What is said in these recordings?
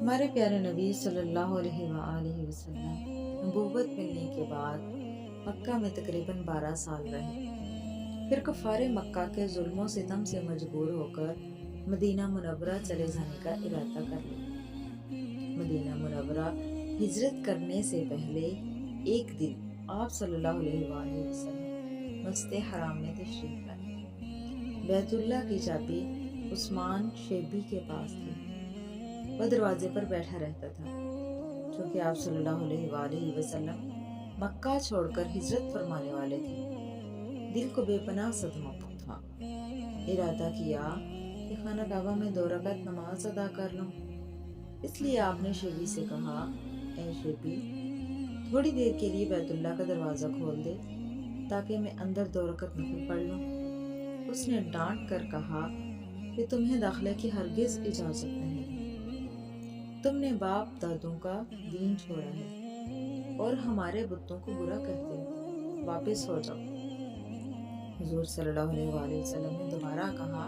ہمارے پیارے نبی صلی اللہ علیہ وآلہ وسلم نبوت ملنے کے بعد مکہ میں تقریباً 12 سال رہے۔ پھر کفار مکہ کے ظلم و ستم سے مجبور ہو کر مدینہ منورہ چلے جانے کا ارادہ کر لیا۔ مدینہ منورہ ہجرت کرنے سے پہلے ایک دن آپ صلی اللہ علیہ وآلہ وسلم مسجد حرام میں تشریف لائے۔ بیت اللہ کی چابی عثمان شیبی کے پاس تھی۔ وہ دروازے پر بیٹھا رہتا تھا۔ چونکہ آپ صلی اللہ علیہ وآلہ وسلم مکہ چھوڑ کر ہجرت فرمانے والے تھے، دل کو بے پناہ صدمہ تھا۔ ارادہ کیا کہ خانہ کعبہ میں 2 رکعت نماز ادا کر لوں۔ اس لیے آپ نے شیبی سے کہا، اے شیبی، تھوڑی دیر کے لیے بیت اللہ کا دروازہ کھول دے تاکہ میں اندر 2 رکعت نفل پڑھ لوں۔ اس نے ڈانٹ کر کہا کہ تمہیں داخلے کی ہرگز اجازت نہیں۔ تم نے باپ دادوں کا دین چھوڑا ہے اور ہمارے بتوں کو برا کہتے ہو، واپس ہو جاؤ۔ حضور صلی اللہ علیہ وآلہ وسلم نے دوبارہ کہا،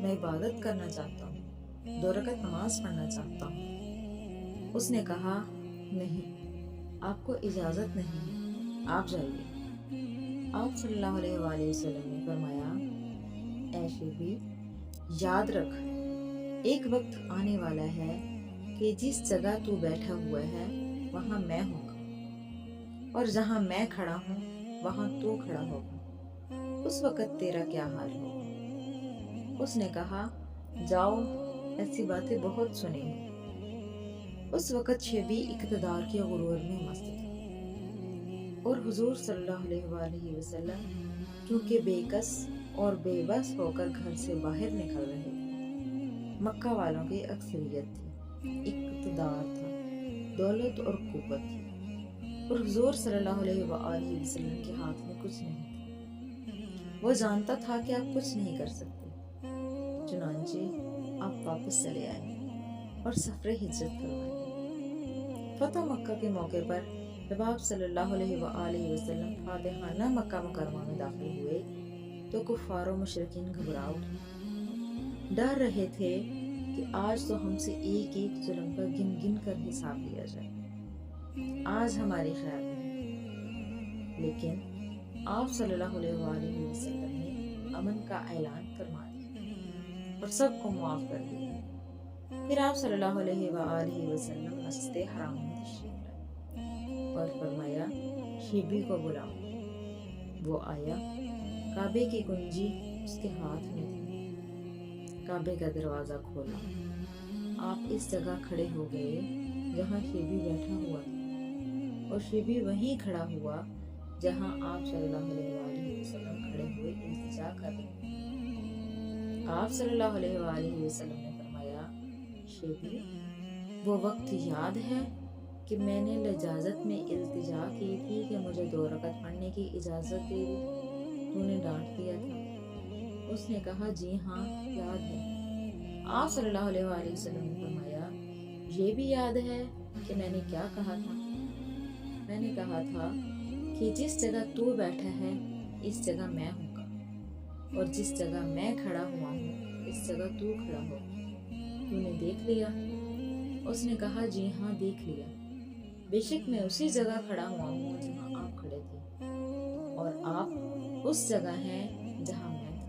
میں عبادت کرنا چاہتا ہوں، 2 رکعت نماز پڑھنا چاہتا ہوں۔ اس نے کہا، نہیں، آپ کو اجازت نہیں ہے، آپ جائیے۔ آپ صلی اللہ علیہ وآلہ وسلم نے فرمایا، اے شیبی، یاد رکھ، ایک وقت آنے والا ہے کہ جس جگہ تو بیٹھا ہوا ہے وہاں میں ہوں گا، اور جہاں میں کھڑا ہوں وہاں تو کھڑا ہوگا۔ اس وقت تیرا کیا حال ہوگا؟ اس نے کہا، جاؤ، ایسی باتیں بہت سنی ہیں۔ اس وقت شیبی اقتدار کے غرور میں مست تھا، اور حضور صلی اللہ علیہ وآلہ وسلم کیونکہ بے کس اور بے بس ہو کر گھر سے باہر نکل رہے تھے۔ مکہ والوں کی اکثریت تھی، اقتدار تھا، دولت اور قوت تھی، اور حضور صلی اللہ علیہ وآلہ وسلم کے ہاتھ میں کچھ نہیں تھا۔ وہ جانتا تھا کہ آپ کچھ نہیں کر سکتے، چنانچہ آپ واپس چلے آئے اور سفر ہجرت کروائی۔ فتح مکہ کے موقع پر جب آپ صلی اللہ علیہ وآلہ وسلم فاتحانہ مکہ مکرمہ میں داخل ہوئے تو کفار و مشرکین گھبرا اٹھے، ڈر رہے تھے کہ آج تو ہم سے ایک ایک ظلم کا گن گن کر حساب لیا جائے، آج ہماری خیر نہیں۔ لیکن آپ صلی اللہ علیہ وآلہ وسلم نے امن کا اعلان فرما دیا اور سب کو معاف کر دیا۔ پھر آپ صلی اللہ علیہ وآلہ وسلم مسجد حرام میں تشریف لائے اور فرمایا، شیبی کو بلاؤ۔ وہ آیا، کعبے کی کنجی اس کے ہاتھ میں تھی۔ کعبے کا دروازہ کھولا، آپ اس جگہ کھڑے ہو گئے جہاں شیبی بیٹھا ہوا تھا، اور شیبی وہیں کھڑا ہوا جہاں آپ صلی اللہ علیہ وآلہ وسلم کھڑے ہوئے التجا کر رہے تھے۔ آپ صلی اللہ علیہ وآلہ وسلم نے فرمایا، شیبی، وہ وقت یاد ہے کہ میں نے لجاجت میں التجا کی تھی کہ مجھے 2 رکعت پڑھنے کی اجازت دے دے، تو نے ڈانٹ دیا تھا۔ اس نے کہا، جی ہاں، یاد ہے۔ آپ صلی اللہ علیہ وآلہ وسلم نے فرمایا، یہ بھی یاد ہے کہ میں نے کیا کہا تھا؟ میں نے کہا تھا کہ جس جگہ تو بیٹھا ہے اس جگہ میں ہوں گا، اور جس جگہ میں کھڑا ہوا ہوں اس جگہ تو کھڑا ہو۔ تو نے دیکھ لیا؟ اس نے کہا، جی ہاں، دیکھ لیا۔ بے شک میں اسی جگہ کھڑا ہوا ہوں جہاں آپ کھڑے تھے، اور آپ اس جگہ ہیں جہاں میں تھا۔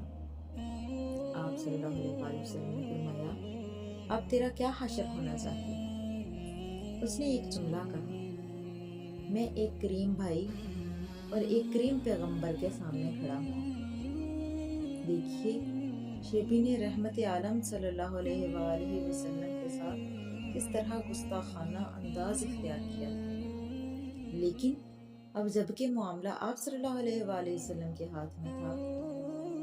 آپ صلی اللہ علیہ وآلہ وسلم نے فرمایا، اب تیرا کیا حشر ہونا چاہیے؟ اس نے ایک جملہ کہا، میں ایک کریم بھائی اور ایک کریم پیغمبر کے سامنے کھڑا ہوں۔ دیکھیے، شیبی نے رحمت عالم صلی اللہ علیہ وآلہ وسلم کے ساتھ کس طرح گستاخانہ انداز اختیار کیا تھا، لیکن اب جب کہ معاملہ آپ صلی اللہ علیہ وآلہ وسلم کے ہاتھ میں تھا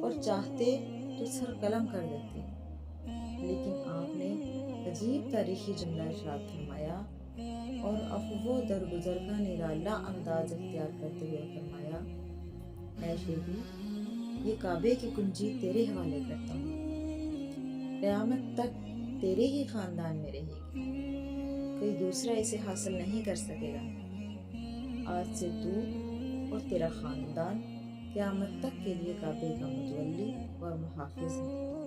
اور چاہتے تو سر قلم کر دیتے، لیکن آپ نے عجیب تاریخی جملہ ارشاد فرمایا اور عفو و درگزر کا نرالا انداز اختیار کرتے ہوئے فرمایا، اے شیبی، یہ کعبے کی کنجی تیرے حوالے کرتا ہوں، قیامت تک تیرے ہی خاندان میں رہے گی، کوئی دوسرا اسے حاصل نہیں کر سکے گا۔ آج سے تو اور تیرا خاندان قیامت تک کے لیے کعبے کا متولی اور محافظ ہے۔